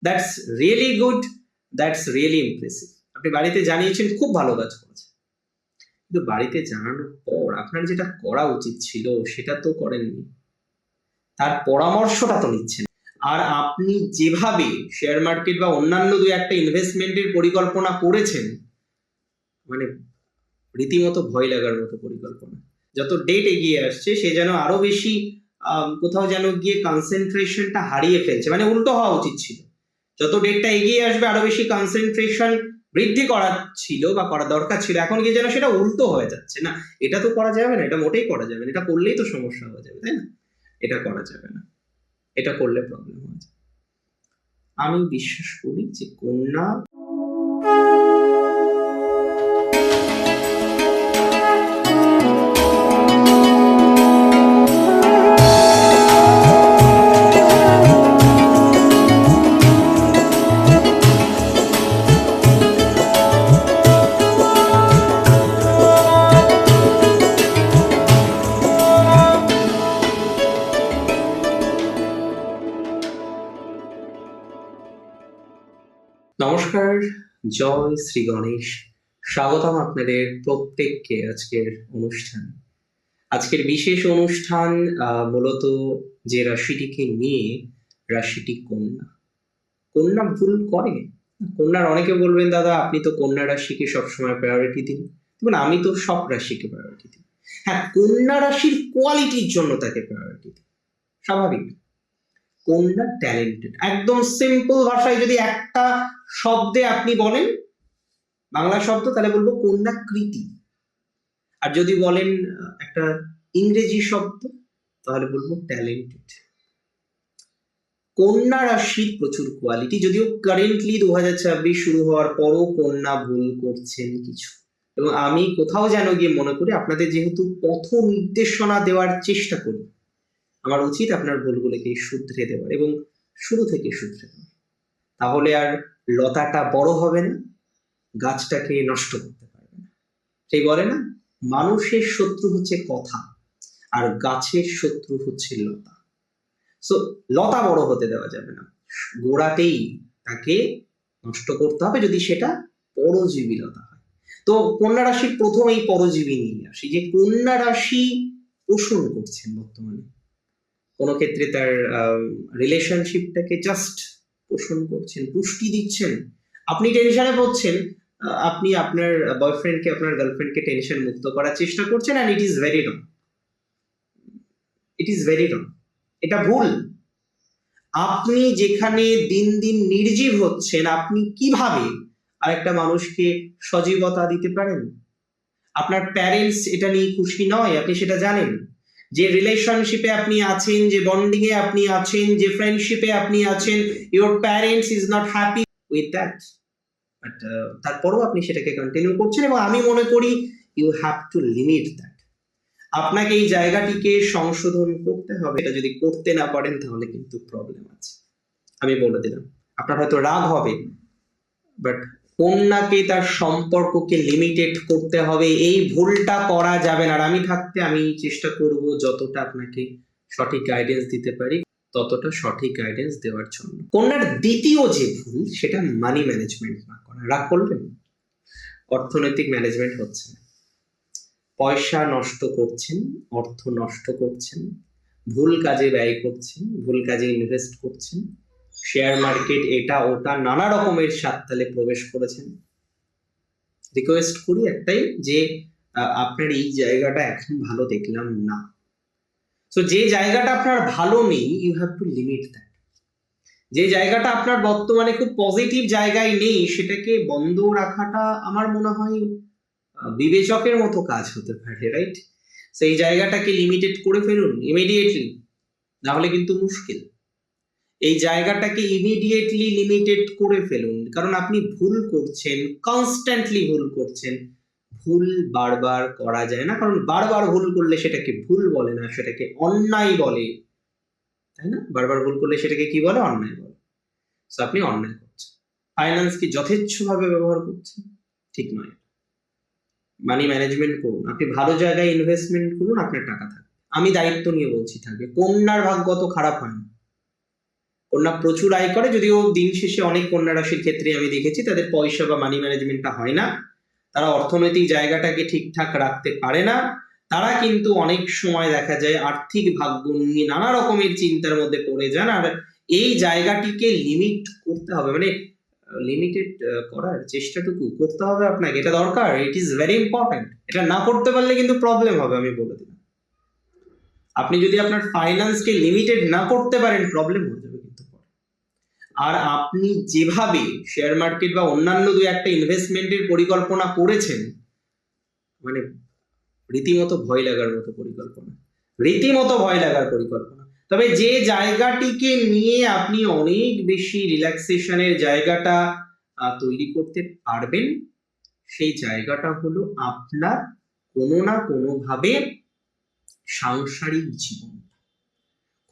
That's really good, that's really impressive. আপনি বাড়িতে জানিয়েছেন, খুব ভালো কাজ করেছেন। কিন্তু বাড়িতে জানানোর পর আপনার যেটা করা উচিত ছিল সেটা তো করেননি, তার পরামর্শটা তো নিচ্ছেন। আর আপনি যেভাবে শেয়ার মার্কেট বা অন্যান্য দু একটা ইনভেস্টমেন্টের পরিকল্পনা করেছেন, মানে রীতিমতো ভয় লাগার মতো পরিকল্পনা। যত ডেট এগিয়ে আসছে সে যেন আরো বেশি কোথাও যেন গিয়ে কনসেন্ট্রেশনটা হারিয়ে ফেলছে, মানে উল্টো হওয়া উচিত ছিল। যত ডেটটা এগিয়ে আসবে আরো বেশি কনসেন্ট্রেশন বৃদ্ধি করা ছিল বা করা দরকার ছিল, এখন গিয়ে যেন সেটা উল্টো হয়ে যাচ্ছে। না, এটা তো করা যাবে না, এটা মোটেই করা যাবে না, এটা করলেই তো সমস্যা হয়ে যাবে, তাই না? এটা করা যাবে না, এটা করলে প্রবলেম হয়ে যাবে। আমি বিশ্বাস করি যে কন্যা নমস্কার, জয় শ্রী গণেশ। স্বাগতম আপনাদের প্রত্যেককে আজকের অনুষ্ঠানে। আজকের বিশেষ অনুষ্ঠান মূলত যে রাশিটিকে নিয়ে, রাশিটি কন্যা। কন্যা ভুল করে? কন্যার অনেকে বলবেন, দাদা আপনি তো কন্যা রাশিকে সবসময় প্রায়োরিটি দিন। দেখুন, আমি তো সব রাশিকে প্রায়োরিটি দিই। হ্যাঁ, কন্যা রাশির কোয়ালিটির জন্য তাকে প্রায়োরিটি দিই, স্বাভাবিক। কন্যা ট্যালেন্টেড, একদম সিম্পল ভাষায় যদি একটা শব্দে আপনি বলেন, বাংলা শব্দ, তাহলে বলবো কন্যা কৃতি। আর যদি বলেন একটা ইংরেজি শব্দ, তাহলে বলবো ট্যালেন্টেড। কন্যা রাশির প্রচুর কোয়ালিটি, যদিও কারেন্টলি 2026 শুরু হওয়ার পরও কন্যা ভুল করছেন কিছু। এবং আমি কোথাও যেন গিয়ে মনে করি, আপনাদের যেহেতু পথ নির্দেশনা দেওয়ার চেষ্টা করি, আমার উচিত আপনার ভুলগুলোকে শুধরে দেওয়ার এবং শুরু থেকে শুধরে দেওয়া। তাহলে আর লতাটা বড় হবে না, গাছটাকে নষ্ট করতে পারবে না। সেই বলে না, মানুষের শত্রু হচ্ছে কথা, আর গাছের শত্রু হচ্ছে লতা। সো লতা বড় হতে দেওয়া যাবে না, গোড়াতেই তাকে নষ্ট করতে হবে, যদি সেটা পরজীবী লতা হয়। তো কন্যা রাশির প্রথম এই পরজীবী নিয়ে আসি, যে কন্যা রাশি পোষণ করছেন বর্তমানে। কোনো ক্ষেত্রে তার রিলেশনশিপটাকে জাস্ট পোষণ করছেন, পুষ্টি দিচ্ছেন। আপনি টেনশনে পড়ছেন, আপনি আপনার বয়ফ্রেন্ডকে, আপনার গার্লফ্রেন্ডকে টেনশন মুক্ত করার চেষ্টা করছেন, and it is very wrong. It is very wrong, এটা ভুল। আপনি যেখানে দিন দিন নির্জীব হচ্ছেন, আপনি কিভাবে আরেকটা মানুষকে সজীবতা দিতে পারেন? আপনার প্যারেন্টস এটা নিয়ে খুশি নয়, আপনি সেটা জানেন। যে রিলেশনশিপে আপনি আছেন, যে বন্ডিং এ আপনি আছেন, যে ফ্রেন্ডশিপে আপনি আছেন, your parents is not happy with that. But তারপরও আপনি সেটাকে কন্টিনিউ করছেন, এবং আমি মনে করি you have to limit that. আপনাকে এই জায়গাটিকে সংশোধন করতে হবে। এটা যদি করতে না পারেন তাহলে কিন্তু প্রবলেম আছে, আমি বলে দিলাম। আপনার হয়তো রাগ হবে, বাট কন্যাকে, তার সম্পর্ককে লিমিটেড করতে হবে, এই ভুলটা করা যাবে না। আর আমি থাকতে আমি চেষ্টা করব যতটা আপনাকে সঠিক গাইডেন্স দিতে পারি, ততটা সঠিক গাইডেন্স দেওয়ার জন্য। কন্যার দ্বিতীয় যে ভুল, সেটা মানি ম্যানেজমেন্ট না করা। রাগ করলেন? অর্থনৈতিক ম্যানেজমেন্ট হচ্ছে না, পয়সা নষ্ট করছেন, অর্থ নষ্ট করছেন, ভুল কাজে ব্যয় করছেন, ভুল কাজে ইনভেস্ট করছেন, শেয়ার মার্কেট এটা ওটা নানা রকমের সাততালে প্রবেশ করেছেন। রিকোয়েস্ট করি একটাই, যে আপনার এই জায়গাটা এখন ভালো দেখলাম না। সো যে জায়গাটা আপনার ভালো নেই, you have to limit that. যে জায়গাটা আপনার বর্তমানে খুব পজিটিভ জায়গায় নেই, সেটাকে বন্ধ রাখাটা আমার মনে হয় বিবেচকের মতো কাজ হতে পারে, রাইট? সেই জায়গাটাকে লিমিটেড করে ফেলুন ইমিডিয়েটলি, না হলে কিন্তু মুশকিল। এই জায়গাটাকে ইমিডিয়েটলি লিমিটেড করে ফেলুন, কারণ আপনি ভুল করছেন, কনস্ট্যান্টলি ভুল করছেন। ভুল বারবার করা যায় না, কারণ বারবার ভুল করলে সেটাকে ভুল বলে না, সেটাকে অন্যায় বলে, তাই না? বারবার ভুল করলে সেটাকে কি বলে? অন্যায় বলে। সো আপনি অন্যায় করছেন, ফাইন্যান্সকে যথেচ্ছভাবে ব্যবহার করছেন, ঠিক নয়। মানি ম্যানেজমেন্ট করুন, আপনি ভালো জায়গায় ইনভেস্টমেন্ট করুন, আপনার টাকা থাকবে। আমি দায়িত্ব নিয়ে বলছি, থাকবে। কন্যার ভাগ্য তো খারাপ হয় না, কন্যা প্রচুর আয় করে, যদিও দিন শেষে অনেক কন্যা রাশির ক্ষেত্রে আমি দেখেছি তাদের পয়সা বা মানি ম্যানেজমেন্টটা হয় না, তারা অর্থনৈতিক জায়গাটাকে ঠিকঠাক রাখতে পারে না, তারা কিন্তু অনেক সময় দেখা যায় আর্থিক ভাগ্য নিয়ে নানা রকমের চিন্তার মধ্যে পড়ে যান। আর এই জায়গাটিকে লিমিট করতে হবে, মানে লিমিটেড করার চেষ্টাটুকু করতে হবে আপনাকে, এটা দরকার, ইট ইজ ভেরি ইম্পর্টেন্ট। এটা না করতে পারলে কিন্তু প্রবলেম হবে, আমি বলে দিলাম। আপনি যদি আপনার ফাইন্যান্সকে লিমিটেড না করতে পারেন প্রবলেম হয়ে যাবে কিন্তু পরে। আর আপনি যেভাবে শেয়ার মার্কেট বা অন্যান্য দুই একটা ইনভেস্টমেন্টের পরিকল্পনা করেছেন, মানে রীতিমতো ভয় লাগার মতো পরিকল্পনা, রীতিমতো ভয় লাগার পরিকল্পনা। তবে যে জায়গাটিকে নিয়ে আপনি অনেক বেশি রিল্যাক্সেশনের জায়গাটা তৈরি করতে পারবেন, সেই জায়গাটা হলো আপনার কোনো না কোনো ভাবে সাংসারিক জীবন।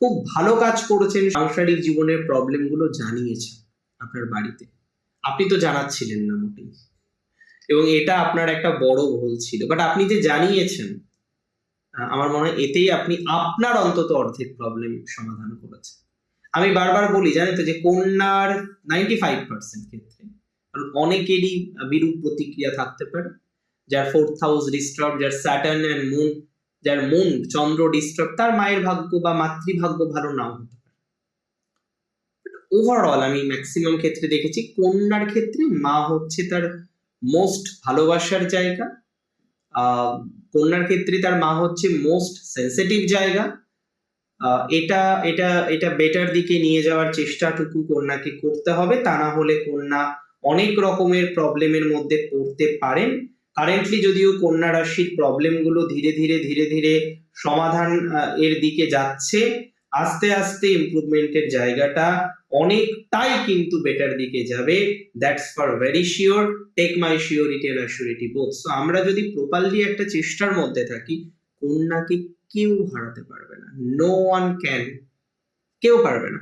খুব ভালো কাজ করেছেন, সাংসারিক জীবনের প্রবলেম গুলো জানিয়েছেন আপনার বাড়িতে, আপনি তো জানাচ্ছিলেন না মোটেই, এবং এটা আপনার একটা বড় ভুল ছিল, বাট আপনি যে জানিয়েছেন, আমার মনে হয় এতেই আপনি আপনার অন্তত অর্ধেক প্রবলেম সমাধান করেছেন। আমি বারবার বলি জানেন তো, যে কন্যার 95% ক্ষেত্রে, কারণ অনেকেরই বিরূপ প্রতিক্রিয়া থাকতে পারে, যার 4th হাউস ডিস্টার্ব, যার স্যাটার্ন এন্ড মুন, যার মুন চন্দ্র ডিস্টার্ব, তার মায়ের ভাগ্য বা মাতৃভাগ্য ভালো নাও হতে পারে। ওভারঅল আমি ম্যাক্সিমাম ক্ষেত্রে দেখেছি কন্যার ক্ষেত্রে মা হচ্ছে তার মোস্ট ভালোবাসার জায়গা, কন্যার ক্ষেত্রে তার মা হচ্ছে মোস্ট সেন্সিটিভ জায়গা। এটা এটা এটা বেটার দিকে নিয়ে যাওয়ার চেষ্টাটুকু কন্যাকে করতে হবে, তা না হলে কন্যা অনেক রকমের প্রবলেমের মধ্যে পড়তে পারেন। কারেন্টলি যদিও কন্যা রাশির প্রবলেম গুলো ধীরে ধীরে ধীরে ধীরে সমাধান এর দিকে যাচ্ছে, আস্তে আস্তে ইমপ্রুভমেন্টের জায়গাটা অনেকটাই কিন্তু বেটার দিকে যাবে, that's for very sure, take my surety and assurity both. So আমরা যদি প্রপারলি একটা চেষ্টার মধ্যে থাকি, কন্যাকে কেউ হারাতে পারবে না, নো ওয়ান ক্যান, কেউ পারবে না।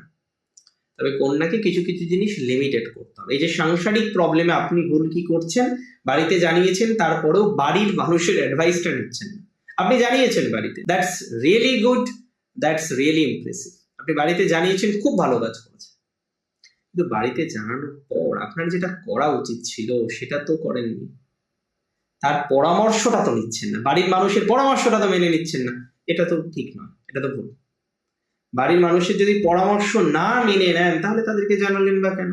তবে কন্যাকে কিছু কিছু জিনিস লিমিটেড করতে হবে। এই যে সাংসারিক প্রবলেমে আপনি ভুল কি করছেন, বাড়িতে জানিয়েছেন, তারপরেও বাড়ির মানুষের অ্যাডভাইসটা নিচ্ছেন না। আপনি জানিয়েছেন বাড়িতে, that's really good, that's really impressive. আপনি বাড়িতে জানিয়েছেন, খুব ভালো কাজ করেছেন, কিন্তু বাড়িতে জানানোর পর আপনার যেটা করা উচিত ছিল সেটা তো করেননি। তার পরামর্শটা তো নিচ্ছেন না, বাড়ির মানুষের পরামর্শটা তো মেনে নিচ্ছেন না, এটা তো ঠিক নয়, এটা তো ভুল। বাড়ির মানুষের যদি পরামর্শ না মেনে নেন, তাহলে তাদেরকে জানালেন বা কেন?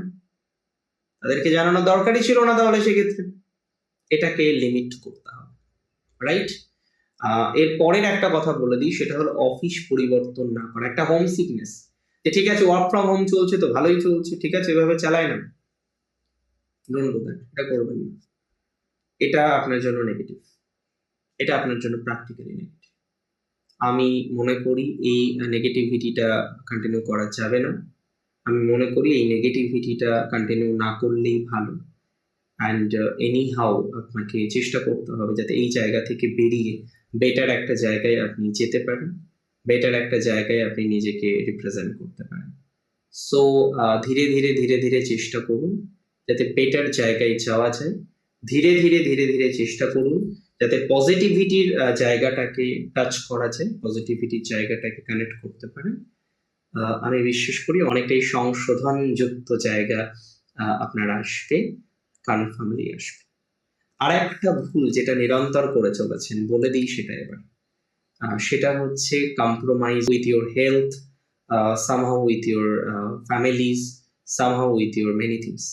তাদেরকে জানানোর দরকারই ছিল না তাহলে সেক্ষেত্রে। এটাকে লিমিট করতে হবে, রাইট? এর পরের একটা কথা বলে দিই, সেটা হলো অফিস পরিবর্তন না করা। একটা হোম সিকনেস, যে ঠিক আছে ওয়ার্ক ফ্রম হোম চলছে তো ভালোই চলছে, ঠিক আছে এভাবে চালায় না, ডোন্ট ডু দ্যাট, এটা করবেন না। এটা আপনার জন্য নেগেটিভ, এটা আপনার জন্য প্র্যাকটিক্যালি নেগেটিভ। আমি মনে করি এই নেগেটিভিটিটা কন্টিনিউ করা যাবে না। আমি মনে করি এই নেগেটিভিটিটা কন্টিনিউ না করলেই ভালো। অ্যান্ড এনি হাউ আপনাকে চেষ্টা করতে হবে যাতে এই জায়গা থেকে বেরিয়ে বেটার একটা জায়গায় আপনি যেতে পারেন, বেটার একটা জায়গায় আপনি নিজেকে রিপ্রেজেন্ট করতে পারেন। সো ধীরে ধীরে ধীরে ধীরে চেষ্টা করুন যাতে বেটার জায়গায় যাওয়া যায়। ধীরে ধীরে ধীরে ধীরে চেষ্টা করুন যাতে পজিটিভিটির জায়গাটাকে টাচ করা যায়, পজিটিভিটির জায়গাটাকে কানেক্ট করতে পারেন। আমি বিশ্বাস করি অনেকটাই সংশোধনযুক্ত জায়গা আপনার আসবে, কনফার্মলি আসবে। আর একটা ভুল যেটা নিরন্তর করে চলেছেন, বলে দিই সেটা এবার, সেটা হচ্ছে compromise with your health, somehow with your families, somehow with your many things.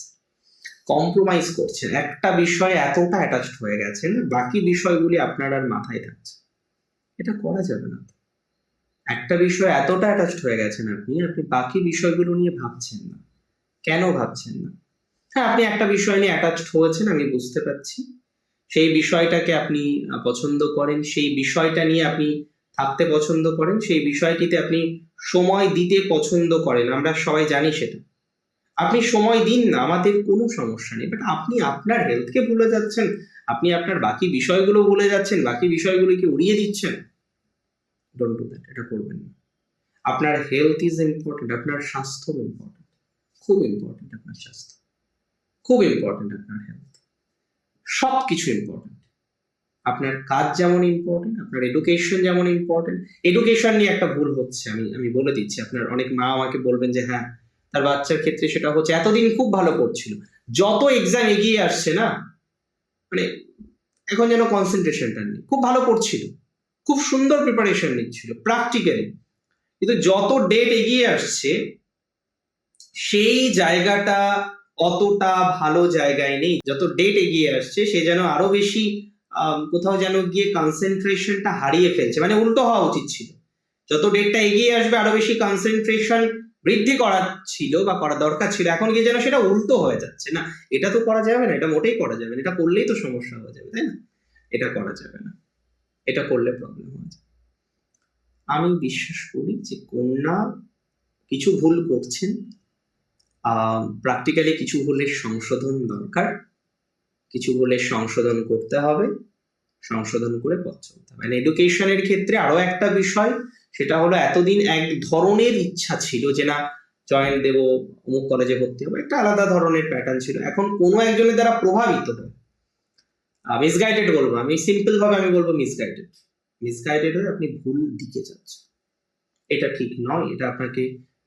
Compromise করছেন, একটা বিষয়ে এতটা অ্যাটাচড হয়ে গেছেন, বাকি বিষয়গুলি আপনার আর মাথায় থাকছে, এটা করা যাবে না। একটা বিষয় এতটা অ্যাটাচড হয়ে গেছেন আপনি, আপনি বাকি বিষয়গুলো নিয়ে ভাবছেন না। কেন ভাবছেন না? হ্যাঁ, আপনি একটা বিষয় নিয়ে অ্যাটাচড হয়েছেন, আমি বুঝতে পারছি। সেই বিষয়টাকে আপনি পছন্দ করেন, সেই বিষয়টা নিয়ে আপনি থাকতে পছন্দ করেন, সেই বিষয়টিতে আপনি সময় দিতে পছন্দ করেন, আমরা সবাই জানি সেটা। আপনি সময় দিন না, আমাদের কোনো সমস্যা নেই, বাট আপনি আপনার হেলথকে ভুলে যাচ্ছেন, আপনি আপনার বাকি বিষয়গুলো ভুলে যাচ্ছেন, বাকি বিষয়গুলোকে উড়িয়ে দিচ্ছেন। ডোন্ট ডু দ্যাট, এটা করবেন না। আপনার হেলথ ইজ ইম্পর্টেন্ট, আপনার স্বাস্থ্য ইম্পর্টেন্ট, খুব ইম্পর্টেন্ট আপনার স্বাস্থ্য, খুব ইম্পর্টেন্ট আপনার হেলথ, সবকিছু ইম্পর্টেন্ট। আপনার কাজ যেমন ইম্পর্টেন্ট, আপনার এডুকেশন যেমন ইম্পর্টেন্ট। এডুকেশন নিয়ে একটা ভুল হচ্ছে, আমি আমি বলে দিচ্ছি, আপনার অনেক মা আমাকে বলবেন যে হ্যাঁ তার বাচ্চার ক্ষেত্রে সেটা হচ্ছে এতদিন খুব ভালো পড়ছিল, যত এক্সাম এগিয়ে আসছে না, মানে এখন যেন কনসেন্ট্রেশনটা নেই। খুব ভালো পড়ছিল, খুব সুন্দর প্রিপারেশন নিচ্ছিল প্র্যাকটিক্যালি, কিন্তু যত ডেট এগিয়ে আসছে সেই জায়গাটা অতটা ভালো জায়গায় নেই। যত ডেট এগিয়ে আসছে সে যেন আরো বেশি কোথাও যেন গিয়ে কনসেন্ট্রেশনটা হারিয়ে ফেলছে, মানে উল্টো হওয়া উচিত ছিল। যত ডেটটা এগিয়ে আসবে আরো বেশি কনসেন্ট্রেশন বৃদ্ধি করা ছিল বা করা দরকার ছিল, এখন গিয়ে যেন সেটা উল্টো হয়ে যাচ্ছে। না, এটা তো করা যাবে না, এটা মোটেই করা যাবে না, এটা করলেই তো সমস্যা হয়ে যাবে, তাই না? এটা করা যাবে না, এটা করলে প্রবলেম হয়ে যাবে। আমি বিশ্বাস করি যে কন্যা কিছু ভুল করছেন, প্র্যাকটিক্যালি কিছু ভুলের সংশোধন দরকার, কিছু ভুলের সংশোধন করতে হবে, সংশোধন করে পথ চলতে হবে। মানে এডুকেশনের ক্ষেত্রে আরো একটা বিষয়, সেটা হলো এতদিন এক ধরনের ইচ্ছা ছিল যে না জয়েন্ট দেব, অমুক কলেজে ভর্তি হবো, একটা আলাদা ধরনের প্যাটার্ন ছিল। এখন কোনো একজনের দ্বারা প্রভাবিত হয়ে মিসগাইডেড বলবো আমি, সিম্পল ভাবে আমি বলবো মিসগাইডেড, মিসগাইডেড হয়ে আপনি ভুল দিকে যাচ্ছেন। এটা ঠিক নয়, এটা আপনাকে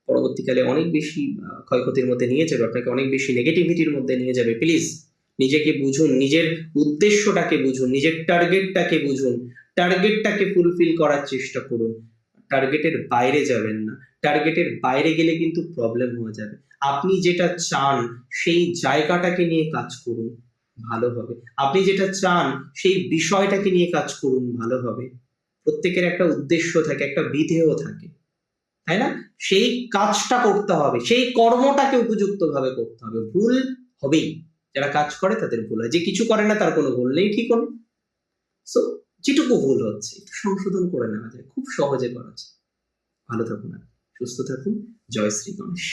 পরবর্তীকালে অনেক বেশি ক্ষয়ক্ষতির মধ্যে নিয়ে যাবে, আপনাকে অনেক বেশি নেগেটিভিটির মধ্যে নিয়ে যাবে। প্লিজ নিজেকে বুঝুন, নিজের উদ্দেশ্যটাকে বুঝুন, নিজের টার্গেটটাকে বুঝুন, টার্গেটটাকে ফুলফিল করার চেষ্টা করুন, টার্গেটের বাইরে যাবেন না। টার্গেটের বাইরে গেলে কিন্তু প্রবলেম হয়ে যাবে। আপনি যেটা চান সেই জায়গাটাকে নিয়ে কাজ করুন, ভালো হবে। আপনি যেটা চান সেই বিষয়টাকে নিয়ে কাজ করুন, ভালো হবে। প্রত্যেকের একটা উদ্দেশ্য থাকে, একটা বিধেয় থাকে, তাই না? সেই কাজটা করতে হবে, সেই কর্মটাকে উপযুক্ত ভাবে করতে হবে। ভুল হবেই, যারা কাজ করে তাদের ভুল হয়, যে কিছু করে না তার কোনো ভুল নেই, ঠিক হলো। সো যেটুকু ভুল হচ্ছে একটু সংশোধন করে নেওয়া যায়, খুব সহজে করা যায়। ভালো থাকুন, সুস্থ থাকুন। জয় শ্রী গণেশ।